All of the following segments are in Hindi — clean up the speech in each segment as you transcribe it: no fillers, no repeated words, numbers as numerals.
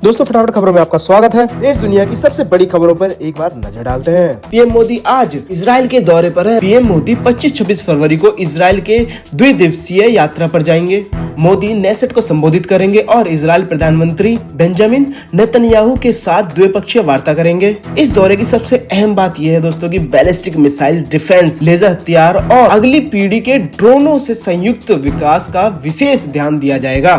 दोस्तों फटाफट खबरों में आपका स्वागत है। देश दुनिया की सबसे बड़ी खबरों पर एक बार नजर डालते हैं। पीएम मोदी आज इजराइल के दौरे पर है। पीएम मोदी 25-26 फरवरी को इजराइल के द्विदिवसीय यात्रा पर जाएंगे। मोदी नेसेट को संबोधित करेंगे और इजराइल प्रधानमंत्री बेंजामिन नेतन्याहू के साथ द्विपक्षीय वार्ता करेंगे। इस दौरे की सबसे अहम बात यह है दोस्तों कि बैलिस्टिक मिसाइल डिफेंस, लेजर हथियार और अगली पीढ़ी के ड्रोनों से संयुक्त विकास का विशेष ध्यान दिया जाएगा।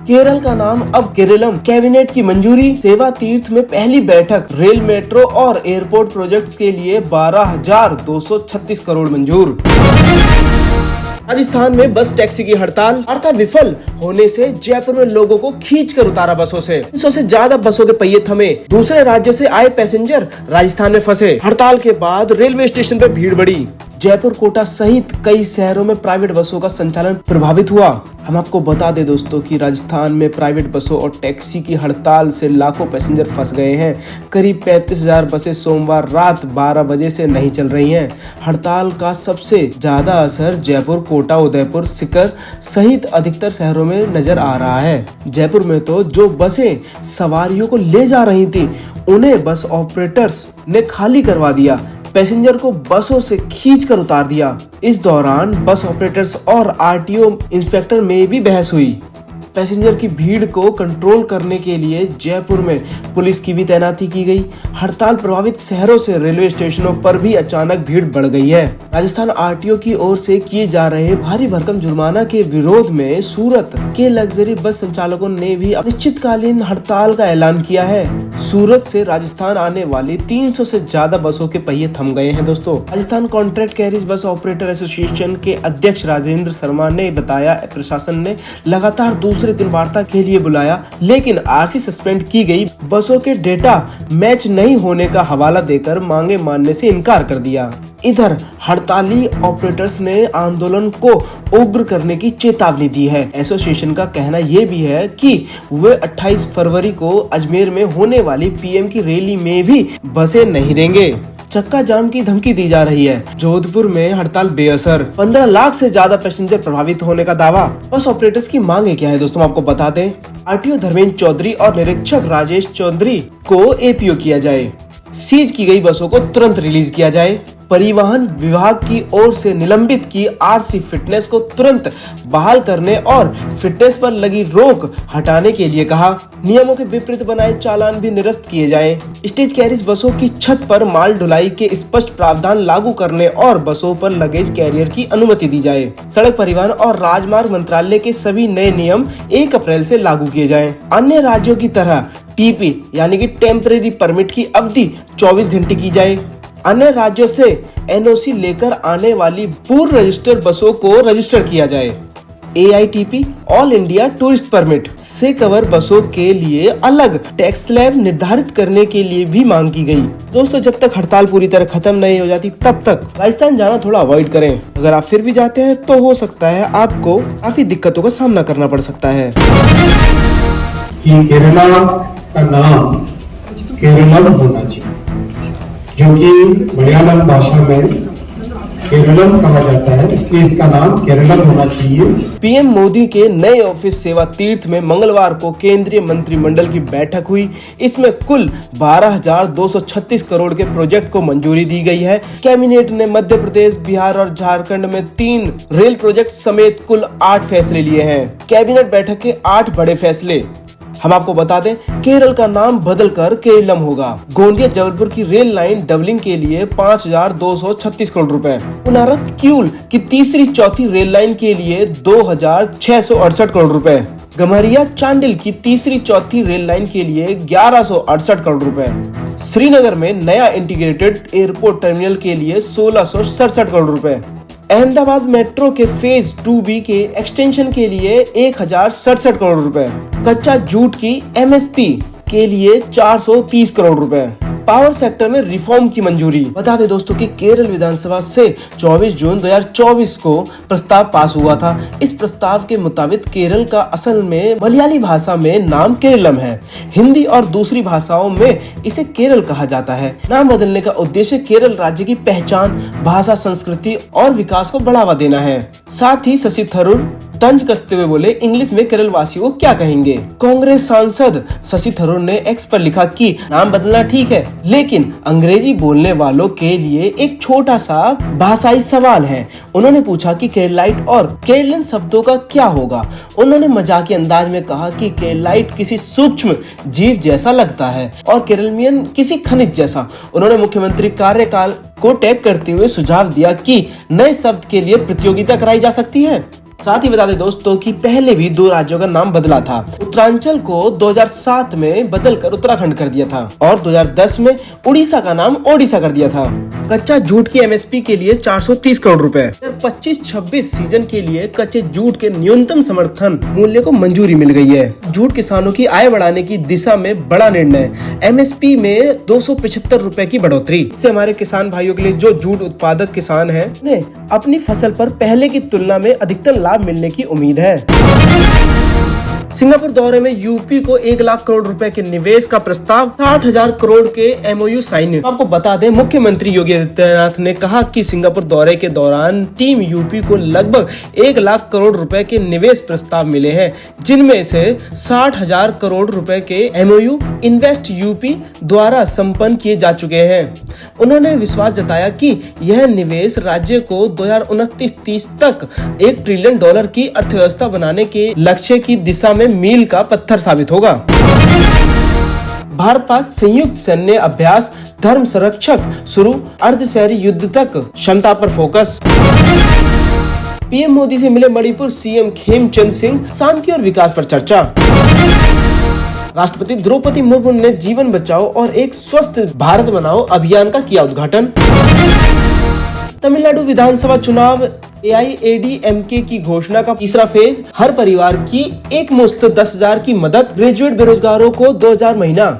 केरल का नाम अब केरलम, कैबिनेट की मंजूरी। सेवा तीर्थ में पहली बैठक, रेल, मेट्रो और एयरपोर्ट प्रोजेक्ट के लिए 12,236 करोड़ मंजूर। राजस्थान में बस टैक्सी की हड़ताल, वार्ता विफल होने से जयपुर में लोगों को खींचकर उतारा बसों से। 300 से ज्यादा बसों के पहिए थमे, दूसरे राज्य से आए पैसेंजर राजस्थान में फंसे। हड़ताल के बाद रेलवे स्टेशन पर भीड़ बढ़ी। जयपुर, कोटा सहित कई शहरों में प्राइवेट बसों का संचालन प्रभावित हुआ। हम आपको बता दें दोस्तों कि राजस्थान में प्राइवेट बसों और टैक्सी की हड़ताल से लाखों पैसेंजर फंस गए हैं। करीब 35,000 बसें सोमवार रात 12 बजे से नहीं चल रही हैं। हड़ताल का सबसे ज्यादा असर जयपुर, कोटा, उदयपुर, सीकर सहित अधिकतर शहरों में नजर आ रहा है। जयपुर में तो जो बसें सवारियों को ले जा रही थी उन्हें बस ऑपरेटर्स ने खाली करवा दिया, पैसेंजर को बसों से खींचकर उतार दिया। इस दौरान बस ऑपरेटर्स और आरटीओ इंस्पेक्टर में भी बहस हुई। पैसेंजर की भीड़ को कंट्रोल करने के लिए जयपुर में पुलिस की भी तैनाती की गई। हड़ताल प्रभावित शहरों से रेलवे स्टेशनों पर भी अचानक भीड़ बढ़ गई है। राजस्थान आरटीओ की ओर से किए जा रहे भारी भरकम जुर्माना के विरोध में सूरत के लग्जरी बस संचालकों ने भी अनिश्चितकालीन हड़ताल का ऐलान किया है। सूरत से राजस्थान आने वाली 300 से ज्यादा बसों के पहिए थम गए हैं। दोस्तों, Rajasthan contract carriage bus operator association के अध्यक्ष राजेंद्र शर्मा ने बताया, प्रशासन ने लगातार दूसरे दिन वार्ता के लिए बुलाया, लेकिन आरसी सस्पेंड की गई। बसों के डेटा मैच नहीं होने का हवाला देकर मांगे मानने से इनकार कर दिया। इधर हड़ताली ऑपरेटर्स ने आंदोलन को उग्र करने की चेतावनी दी है। एसोसिएशन का कहना यह भी है कि वे 28 फरवरी को अजमेर में होने वाली पीएम की रैली में भी बसें नहीं देंगे। चक्का जाम की धमकी दी जा रही है। जोधपुर में हड़ताल बेअसर, 15 लाख से ज्यादा पैसेंजर प्रभावित होने का दावा। बस ऑपरेटर्स की मांगे क्या है दोस्तों, आपको बता दें। आरटीओ धर्मेंद्र चौधरी और निरीक्षक राजेश चौधरी को एपीओ किया जाए। सीज की गई बसों को तुरंत रिलीज किया जाए। परिवहन विभाग की ओर से निलंबित की आरसी फिटनेस को तुरंत बहाल करने और फिटनेस पर लगी रोक हटाने के लिए कहा। नियमों के विपरीत बनाए चालान भी निरस्त किए जाए। स्टेज कैरियर बसों की छत पर माल ढुलाई के स्पष्ट प्रावधान लागू करने और बसों पर लगेज कैरियर की अनुमति दी जाए। सड़क परिवहन और राजमार्ग मंत्रालय के सभी नए नियम 1 अप्रैल से लागू किए जाएं। अन्य राज्यों की तरह टीपी यानी कि टेम्परेरी परमिट की अवधि 24 घंटे की जाए। अन्य राज्यों से एनओसी लेकर आने वाली पूर्व रजिस्टर्ड बसों को रजिस्टर किया जाए। AITP all India tourist permit से कवर बसों के लिए अलग टैक्स स्लैब निर्धारित करने के लिए भी मांग की गई। दोस्तों, जब तक हड़ताल पूरी तरह खत्म नहीं हो जाती तब तक राजस्थान जाना थोड़ा अवॉइड करें। अगर आप फिर भी जाते हैं तो हो सकता है आपको काफी दिक्कतों का सामना करना पड़ सकता है। केरला का नाम केरलम होना चाहिए, जो कि मलयालम भाषा में केरलम कहा जाता है, इसलिए इसका नाम केरलम होना चाहिए। पीएम मोदी के नए ऑफिस सेवा तीर्थ में मंगलवार को केंद्रीय मंत्रिमंडल की बैठक हुई। इसमें कुल 12,236 करोड़ के प्रोजेक्ट को मंजूरी दी गई है। कैबिनेट ने मध्य प्रदेश, बिहार और झारखंड में 3 रेल प्रोजेक्ट समेत कुल 8 फैसले लिए हैं। कैबिनेट बैठक के 8 बड़े फैसले। हम आपको बता दें, केरल का नाम बदलकर केरलम होगा। गोंदिया जबलपुर की रेल लाइन डबलिंग के लिए 5,236 करोड़ रुपए। पुनारक क्यूल की तीसरी चौथी रेल लाइन के लिए 2,668 करोड़ रुपए। गम्हरिया चांडिल की तीसरी चौथी रेल लाइन के लिए 1,168 करोड़ रुपए। श्रीनगर में नया इंटीग्रेटेड एयरपोर्ट टर्मिनल के लिए 1,667 करोड़ रुपए। अहमदाबाद मेट्रो के फेज 2B के एक्सटेंशन के लिए 1,067 करोड़ रुपए। कच्चा जूट की MSP के लिए 430 करोड़ रुपए। पावर सेक्टर में रिफॉर्म की मंजूरी। बता दें दोस्तों कि केरल विधानसभा से 24 जून 2024 को प्रस्ताव पास हुआ था। इस प्रस्ताव के मुताबिक केरल का असल में मलयाली भाषा में नाम केरलम है। हिंदी और दूसरी भाषाओं में इसे केरल कहा जाता है। नाम बदलने का उद्देश्य केरल राज्य की पहचान, भाषा, संस्कृति और विकास को बढ़ावा देना है। साथ ही शशि थरूर तंज कसते हुए बोले, इंग्लिश में केरल वासियों क्या कहेंगे। कांग्रेस सांसद शशि थरूर ने एक्स पर लिखा कि नाम बदलना ठीक है, लेकिन अंग्रेजी बोलने वालों के लिए एक छोटा सा भाषाई सवाल है। उन्होंने पूछा कि केरलाइट और केरलियन शब्दों का क्या होगा। उन्होंने मजाकिया अंदाज में कहा कि केरलाइट किसी सूक्ष्म जीव जैसा लगता है और केरलियन किसी खनिज जैसा। उन्होंने मुख्यमंत्री कार्यकाल को टैग करते हुए सुझाव दिया कि नए शब्द के लिए प्रतियोगिता कराई जा सकती है। साथ ही बता दें दोस्तों कि पहले भी 2 राज्यों का नाम बदला था। उत्तरांचल को 2007 में बदलकर उत्तराखंड कर दिया था और 2010 में उड़ीसा का नाम ओडिशा कर दिया था। कच्चा जूट की एमएसपी के लिए 430 करोड़ रुपए। 25-26 सीजन के लिए कच्चे जूट के न्यूनतम समर्थन मूल्य को मंजूरी मिल गई है। जूट किसानों की आय बढ़ाने की दिशा में बड़ा निर्णय। एमएसपी में 275 रुपए की बढ़ोतरी। इससे हमारे किसान भाइयों के लिए जो जूट उत्पादक किसान हैं, उन्हें अपनी फसल पर पहले की तुलना में अधिकतम लाभ मिलने की उम्मीद है। सिंगापुर दौरे में यूपी को 1 लाख करोड़ रुपए के निवेश का प्रस्ताव, 60,000 करोड़ के एमओयू साइन। आपको बता दें, मुख्यमंत्री योगी आदित्यनाथ ने कहा कि सिंगापुर दौरे के दौरान टीम यूपी को लगभग 1 लाख करोड़ रुपए के निवेश प्रस्ताव मिले हैं, जिनमें से 60,000 करोड़ रुपए के एमओयू इन्वेस्ट यूपी द्वारा संपन्न किए जा चुके हैं। उन्होंने विश्वास जताया कि यह निवेश राज्य को 2029-30 तक $1 ट्रिलियन की अर्थव्यवस्था बनाने के लक्ष्य की दिशा में मील का पत्थर साबित होगा। भारत पाक संयुक्त सैन्य अभ्यास, धर्म संरक्षक शुरू, अर्धशहरी युद्ध तक क्षमता पर फोकस। पीएम मोदी से मिले मणिपुर सीएम खेमचंद सिंह, शांति और विकास पर चर्चा। राष्ट्रपति द्रौपदी मुर्मू ने जीवन बचाओ और एक स्वस्थ भारत बनाओ अभियान का किया उद्घाटन। तमिलनाडु विधानसभा चुनाव, AIADMK की घोषणा का तीसरा फेज, हर परिवार की एक मुश्त 10,000 की मदद, ग्रेजुएट बेरोजगारों को 2,000 महीना।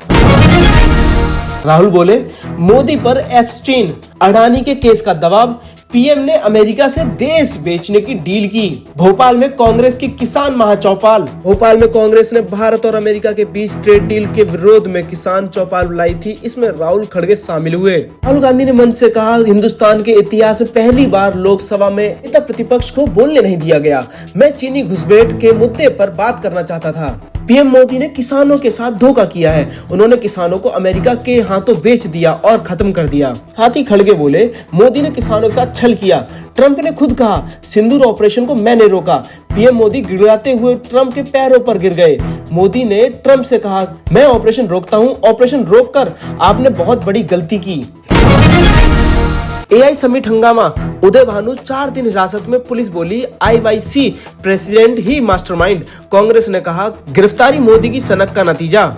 राहुल बोले, मोदी पर एप्स्टीन, अडानी के केस का दबाव, पीएम ने अमेरिका से देश बेचने की डील की। भोपाल में कांग्रेस की किसान महाचौपाल। भोपाल में कांग्रेस ने भारत और अमेरिका के बीच ट्रेड डील के विरोध में किसान चौपाल बुलाई थी। इसमें राहुल खड़गे शामिल हुए। राहुल गांधी ने मंच से कहा, हिंदुस्तान के इतिहास में पहली बार लोकसभा में नेता प्रतिपक्ष को बोलने नहीं दिया गया। मैं चीनी घुसपैठ के मुद्दे पर बात करना चाहता था। पीएम मोदी ने किसानों के साथ धोखा किया है। उन्होंने किसानों को अमेरिका के हाथों बेच दिया और खत्म कर दिया। साथ ही खड़गे बोले, मोदी ने किसानों के साथ छल किया। ट्रंप ने खुद कहा, सिंदूर ऑपरेशन को मैंने रोका। पीएम मोदी गिड़गिड़ाते हुए ट्रंप के पैरों पर गिर गए। मोदी ने ट्रंप से कहा, मैं ऑपरेशन रोकता हूँ, ऑपरेशन रोककर आपने बहुत बड़ी गलती की। AI समिट हंगामा, उदय भानु 4 दिन हिरासत में, पुलिस बोली IYC प्रेसिडेंट ही मास्टरमाइंड। कांग्रेस ने कहा, गिरफ्तारी मोदी की सनक का नतीजा।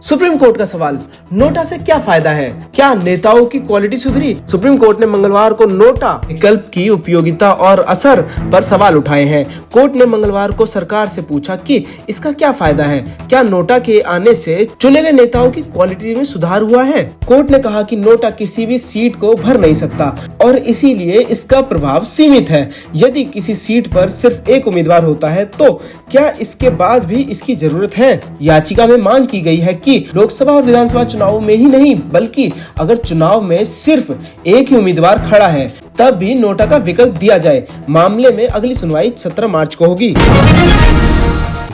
सुप्रीम कोर्ट का सवाल, नोटा से क्या फायदा है, क्या नेताओं की क्वालिटी सुधरी। सुप्रीम कोर्ट ने मंगलवार को नोटा विकल्प की उपयोगिता और असर पर सवाल उठाए हैं। कोर्ट ने मंगलवार को सरकार से पूछा कि इसका क्या फायदा है, क्या नोटा के आने से चुने गए नेताओं की क्वालिटी में सुधार हुआ है। कोर्ट ने कहा कि नोटा किसी भी सीट को भर नहीं सकता और इसीलिए इसका प्रभाव सीमित है। यदि किसी सीट पर सिर्फ एक उम्मीदवार होता है तो क्या इसके बाद भी इसकी जरूरत है। याचिका में मांग की गई है कि लोकसभा और विधानसभा चुनाव में ही नहीं, बल्कि अगर चुनाव में सिर्फ एक ही उम्मीदवार खड़ा है तब भी नोटा का विकल्प दिया जाए। मामले में अगली सुनवाई 17 मार्च को होगी।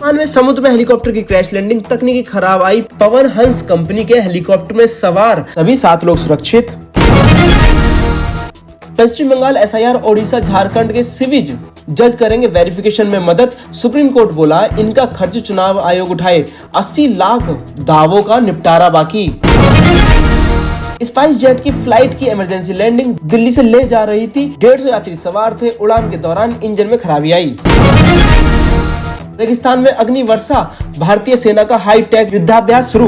में समुद्र में हेलीकॉप्टर की क्रैश लैंडिंग, तकनीकी खराब आई। पवन हंस कंपनी के हेलीकॉप्टर में सवार सभी 7 लोग सुरक्षित। पश्चिम बंगाल SIR, ओडिशा, झारखंड के सिविज जज करेंगे वेरिफिकेशन में मदद। सुप्रीम कोर्ट बोला, इनका खर्च चुनाव आयोग उठाए। 80 लाख दावों का निपटारा बाकी। स्पाइस जेट की फ्लाइट की इमरजेंसी लैंडिंग, दिल्ली से ले जा रही थी। 150 यात्री सवार थे। उड़ान के दौरान इंजन में खराबी आई। रेगिस्तान में अग्नि वर्षा, भारतीय सेना का हाईटेक युद्धाभ्यास शुरू।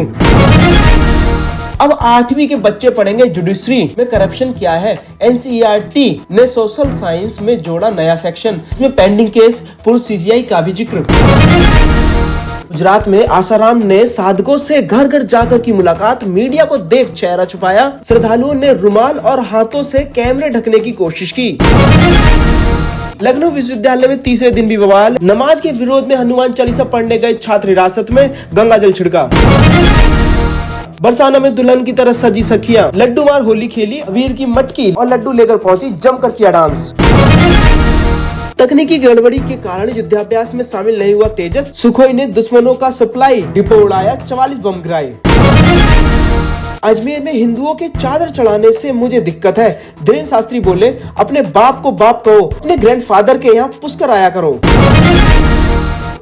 अब 8वीं के बच्चे पढ़ेंगे जुडिशरी में करप्शन क्या है। NCERT ने सोशल साइंस में जोड़ा नया सेक्शन, इसमें पेंडिंग केस, पुरुष CGI का भी जिक्र। गुजरात में आसाराम ने साधकों से घर घर जाकर की मुलाकात, मीडिया को देख चेहरा छुपाया। श्रद्धालुओं ने रुमाल और हाथों से कैमरे ढकने की कोशिश की। लखनऊ विश्वविद्यालय में तीसरे दिन भी बवाल, नमाज के विरोध में हनुमान चालीसा पढ़ने गए छात्र हिरासत में, गंगा जल छिड़का। बरसाना में दुल्हन की तरह सजी सखियां, लड्डू मार होली खेली, अबीर की मटकी और लड्डू लेकर पहुंची, जमकर किया डांस। तकनीकी गड़बड़ी के कारण युद्धाभ्यास में शामिल नहीं हुआ तेजस। सुखोई ने दुश्मनों का सप्लाई डिपो उड़ाया, 44 बम गिराए। अजमेर में हिंदुओं के चादर चढ़ाने से मुझे दिक्कत है। धीरेन्द्र शास्त्री बोले, अपने बाप को बाप कहो, अपने ग्रैंडफादर के यहाँ पुष्कर आया करो।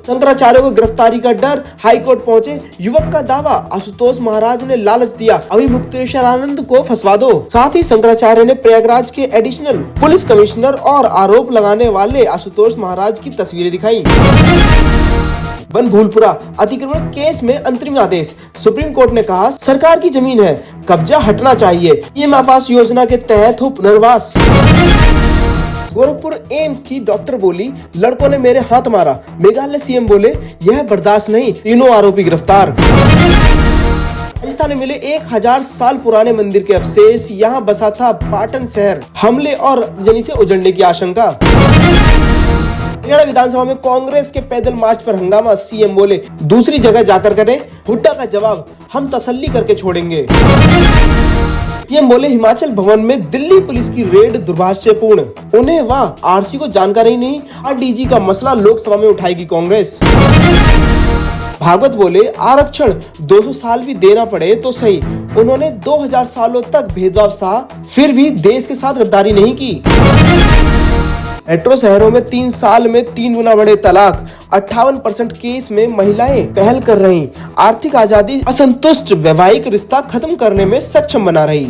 शंकराचार्य को गिरफ्तारी का डर, हाईकोर्ट पहुंचे युवक का दावा, आशुतोष महाराज ने लालच दिया, अभी मुक्तेश्वरानंद को फंसवा दो। साथ ही शंकराचार्य ने प्रयागराज के एडिशनल पुलिस कमिश्नर और आरोप लगाने वाले आशुतोष महाराज की तस्वीरें दिखाई। बनभूलपुरा अतिक्रमण केस में अंतरिम आदेश, सुप्रीम कोर्ट ने कहा सरकार की जमीन है, कब्जा हटना चाहिए। पीएम आवास योजना के तहत हो पुनर्वास। गोरखपुर एम्स की डॉक्टर बोली, लड़कों ने मेरे हाथ मारा। मेघालय सीएम बोले, यह बर्दाश्त नहीं, तीनों आरोपी गिरफ्तार। राजस्थान में मिले 1000 साल पुराने मंदिर के अवशेष, यहाँ बसा था पाटन शहर, हमले और जनी से उजड़ने की आशंका। हरियाणा विधानसभा में कांग्रेस के पैदल मार्च पर हंगामा, सीएम बोले दूसरी जगह जाकर करें। हुड्डा का जवाब, हम तसल्ली करके छोड़ेंगे। पीएम बोले हिमाचल भवन में दिल्ली पुलिस की रेड दुर्भाग्यपूर्ण, उन्हें वहाँ आरसी को जानकारी नहीं। आरडीजी का मसला लोकसभा में उठाएगी कांग्रेस। भागवत बोले आरक्षण 200 साल भी देना पड़े तो सही, उन्होंने 2000 सालों तक भेदभाव सहा, फिर भी देश के साथ गद्दारी नहीं की। मेट्रो शहरों में 3 साल में 3 गुना बढ़े तलाक, 58% केस में महिलाएं पहल कर रही। आर्थिक आजादी असंतुष्ट वैवाहिक रिश्ता खत्म करने में सक्षम बना रही।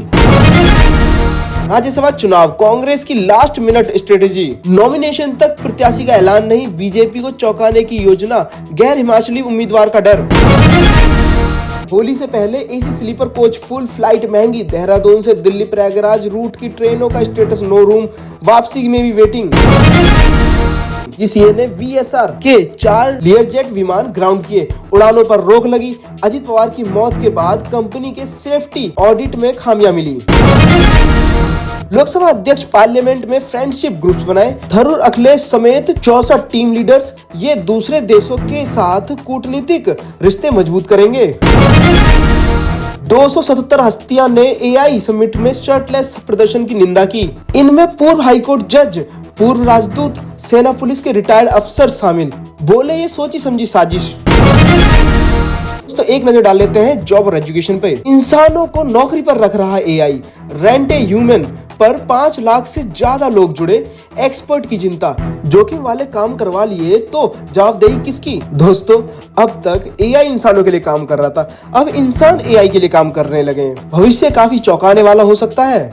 राज्यसभा चुनाव, कांग्रेस की लास्ट मिनट स्ट्रेटेजी, नॉमिनेशन तक प्रत्याशी का ऐलान नहीं, बीजेपी को चौंकाने की योजना, गैर हिमाचली उम्मीदवार का डर। होली से पहले AC sleeper coach full flight महंगी, देहरादून से दिल्ली प्रयागराज रूट की ट्रेनों का स्टेटस नो रूम, वापसी में भी वेटिंग। जीसीए ने वीएसआर के 4 लियरजेट विमान ग्राउंड किए, उड़ानों पर रोक लगी। अजित पवार की मौत के बाद कंपनी के सेफ्टी ऑडिट में खामियां मिली। लोकसभा अध्यक्ष पार्लियामेंट में फ्रेंडशिप ग्रुप्स बनाए, थरूर अखिलेश समेत 64 टीम लीडर्स, ये दूसरे देशों के साथ कूटनीतिक रिश्ते मजबूत करेंगे। 277 हस्तियां ने एआई समिट में शर्टलेस प्रदर्शन की निंदा की, इनमें पूर्व हाईकोर्ट जज, पूर्व राजदूत, सेना पुलिस के रिटायर्ड अफसर शामिल, बोले ये सोची समझी साजिश। तो एक नजर डाल लेते हैं जॉब और एजुकेशन पे। इंसानों को नौकरी पर रख रहा एआई, रेंट ए ह्यूमन पर 5 लाख से ज्यादा लोग जुड़े, एक्सपर्ट की चिंता, जोखिम वाले काम करवा लिए तो जवाबदेही किसकी? दोस्तों, अब तक एआई इंसानों के लिए काम कर रहा था, अब इंसान एआई के लिए काम करने लगे हैं। भविष्य काफी चौंकाने वाला हो सकता है।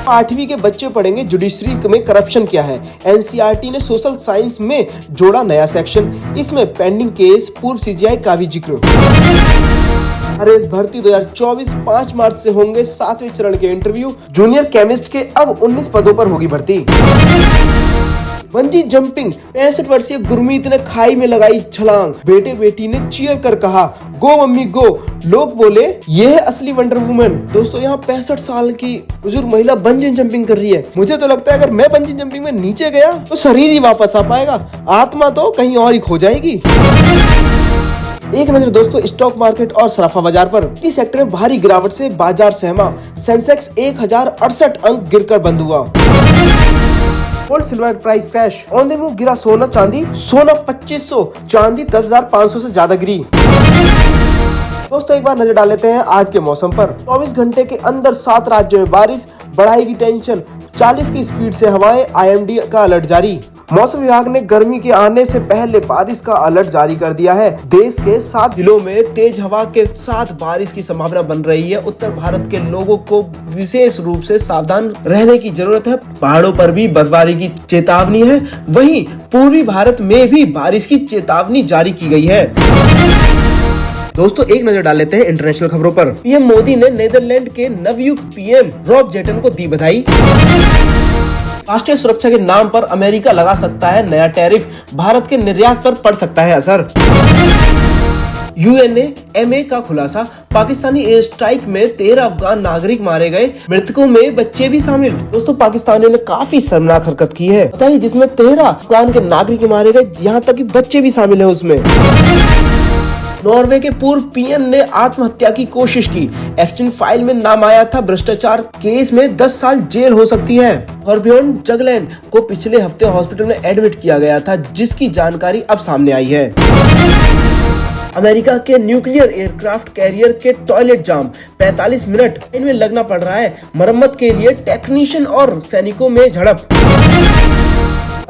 8वीं के बच्चे पढ़ेंगे जुडिशरी में करप्शन क्या है। एनसीईआरटी ने सोशल साइंस में जोड़ा नया सेक्शन, इसमें पेंडिंग केस, पूर्व सीजीआई का भी जिक्र। आरएस भर्ती 2024 5 मार्च से होंगे 7वें चरण के इंटरव्यू, जूनियर केमिस्ट के अब 19 पदों पर होगी भर्ती। बंजी जंपिंग, 65 वर्षीय गुरमीत ने खाई में लगाई छलांग, बेटे बेटी ने चीयर कर कहा गो मम्मी गो, लोग बोले ये है असली वंडर वुमन। दोस्तों, यहाँ 65 साल की बुजुर्ग महिला बंजी जंपिंग कर रही है। मुझे तो लगता है अगर मैं बंजी जंपिंग में नीचे गया तो शरीर ही वापस आ पाएगा, आत्मा तो कहीं और ही खो जाएगी। एक नजर दोस्तों स्टॉक मार्केट और सराफा बाजार पर। इस सेक्टर में भारी गिरावट से बाजार सहमा, सेंसेक्स 1068 अंक गिरकर बंद हुआ। Gold silver price crash, on the move गिरा सोना चांदी, सोना 2500, चांदी 10,500 से ज्यादा गिरी। दोस्तों, एक बार नजर डाल लेते हैं आज के मौसम पर। 24 घंटे के अंदर 7 राज्यों में बारिश, बढ़ाएगी टेंशन, 40 की स्पीड से हवाएं, आईएमडी का अलर्ट जारी। मौसम विभाग ने गर्मी के आने से पहले बारिश का अलर्ट जारी कर दिया है। देश के 7 जिलों में तेज हवा के साथ बारिश की संभावना बन रही है। उत्तर भारत के लोगों को विशेष रूप से सावधान रहने की जरूरत है। पहाड़ों पर भी बर्फबारी की चेतावनी है, वहीं पूर्वी भारत में भी बारिश की चेतावनी जारी की गई है। दोस्तों, एक नजर डाल लेते हैं इंटरनेशनल खबरों पर। पीएम मोदी ने नीदरलैंड के नवयुक्त पीएम रॉब जेटन को दी बधाई। राष्ट्रीय सुरक्षा के नाम पर अमेरिका लगा सकता है नया टैरिफ, भारत के निर्यात पर पड़ सकता है असर। यूएनएमए का खुलासा, पाकिस्तानी एयर स्ट्राइक में 13 अफगान नागरिक मारे गए, मृतकों में बच्चे भी शामिल। दोस्तों, पाकिस्तानियों ने काफी शर्मनाक हरकत की है, बताइए, जिसमें 13 अफगान के नागरिक मारे गए, यहाँ तक कि बच्चे भी शामिल है उसमें। नॉर्वे के पूर्व पीएम ने आत्महत्या की कोशिश की। एप्स्टीन फाइल में नाम आया था। भ्रष्टाचार केस में 10 साल जेल हो सकती है। थोरब्jørn जगलैंड को पिछले हफ्ते हॉस्पिटल में एडमिट किया गया था, जिसकी जानकारी अब सामने आई है। अमेरिका के न्यूक्लियर एयरक्राफ्ट कैरियर के टॉयलेट जाम, 45 मिनट इनमें लगना पड़ रहा है। मरम्मत के लिए टेक्नीशियन और सैनिकों में झड़प।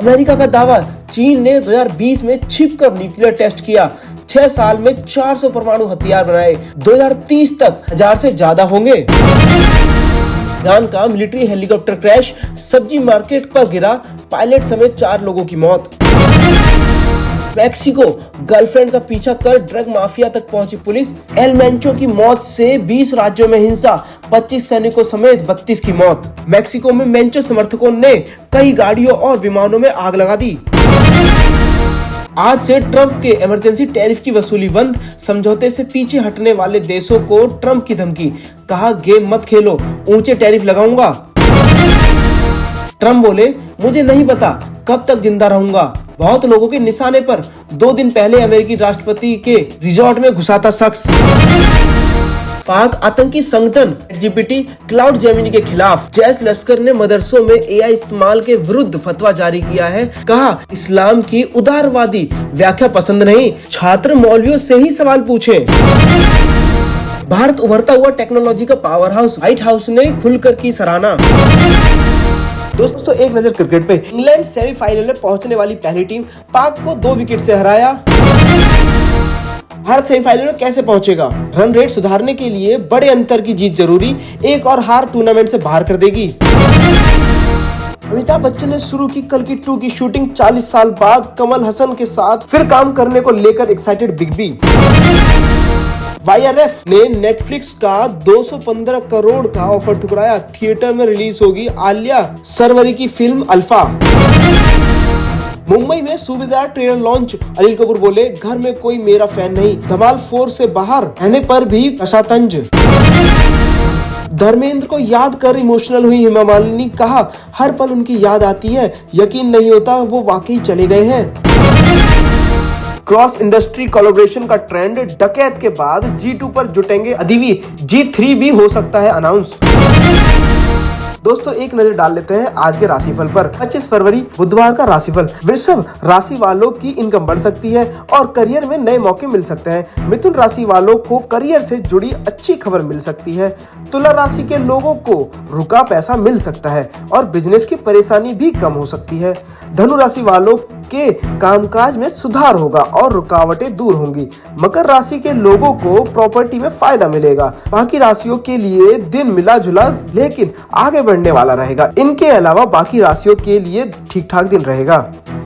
अमेरिका का दावा, चीन ने 2020 में छिपकर न्यूक्लियर टेस्ट किया। 6 साल में 400 परमाणु हथियार बनाए। 2030 तक 1000 से ज्यादा होंगे। ईरान का मिलिट्री हेलीकॉप्टर क्रैश, सब्जी मार्केट पर गिरा, पायलट समेत 4 लोगों की मौत। मैक्सिको, गर्लफ्रेंड का पीछा कर ड्रग माफिया तक पहुंची पुलिस। एल मेंचो की मौत से 20 राज्यों में हिंसा, 25 सैनिकों समेत 32 की मौत। मैक्सिको में मेंचो समर्थकों ने कई गाड़ियों और विमानों में आग लगा दी। आज से ट्रंप के इमरजेंसी टैरिफ की वसूली बंद, समझौते से पीछे हटने वाले देशों को ट्रंप की धमकी, कहा गेम मत खेलो, ऊंचे टैरिफ लगाऊंगा। ट्रंप बोले, मुझे नहीं पता कब तक जिंदा रहूंगा। बहुत लोगों के निशाने पर 2 दिन पहले अमेरिकी राष्ट्रपति के रिजॉर्ट में घुसा था शख्स। पाक आतंकी संगठन एलजीबीटी क्लाउड जेमिनी के खिलाफ जैश लश्कर ने मदरसों में एआई इस्तेमाल के विरुद्ध फतवा जारी किया है। कहा, इस्लाम की उदारवादी व्याख्या पसंद नहीं, छात्र मौलवियों से ही सवाल पूछे। भारत उभरता हुआ टेक्नोलॉजी का पावर हाउस, व्हाइट हाउस ने खुलकर की सराहना। दोस्तों एक नजर क्रिकेट पे। इंग्लैंड सेमीफाइनल में पहुंचने वाली पहली टीम, पाक को 2 विकेट से हराया। भारत सेमीफाइनल में कैसे पहुंचेगा? रन रेट सुधारने के लिए बड़े अंतर की जीत जरूरी, एक और हार टूर्नामेंट से बाहर कर देगी। अमिताभ बच्चन ने शुरू की कल की 2 की शूटिंग, 40 साल बाद कमल हसन के साथ फिर काम करने को लेकर एक्साइटेड बिग बी। YRF ने नेटफ्लिक्स का 215 करोड़ का ऑफर ठुकराया। थिएटर में रिलीज होगी आलिया सरवरी की फिल्म अल्फा। मुंबई में सूबेदार ट्रेलर लॉन्च, अनिल कपूर बोले, घर में कोई मेरा फैन नहीं, धमाल 4 से बाहर रहने पर भी कशातंज। धर्मेंद्र को याद कर इमोशनल हुई हेमा मालिनी, कहा हर पल उनकी याद आती है, यकीन नहीं होता वो वाकई चले गए हैं। क्रॉस इंडस्ट्री कोलैबोरेशन का ट्रेंड, डकैत के बाद G2 पर जुटेंगे अदिति, G3 भी हो सकता है अनाउंस। दोस्तों एक नजर डाल लेते हैं आज के राशिफल पर। 25 फरवरी बुधवार का राशिफल। वृषभ राशि वालों की इनकम बढ़ सकती है और करियर में नए मौके मिल सकते हैं। मिथुन राशि वालों को करियर से जुड़ी अच्छी खबर मिल सकती है। तुला राशि के लोगों को रुका पैसा मिल सकता है और बिजनेस की परेशानी भी कम हो सकती है। धनु राशि वालों के कामकाज में सुधार होगा और रुकावटें दूर होंगी। मकर राशि के लोगों को प्रॉपर्टी में फायदा मिलेगा। बाकी राशियों के लिए दिन मिला जुला लेकिन आगे बढ़ने वाला रहेगा। इनके अलावा बाकी राशियों के लिए ठीक ठाक दिन रहेगा।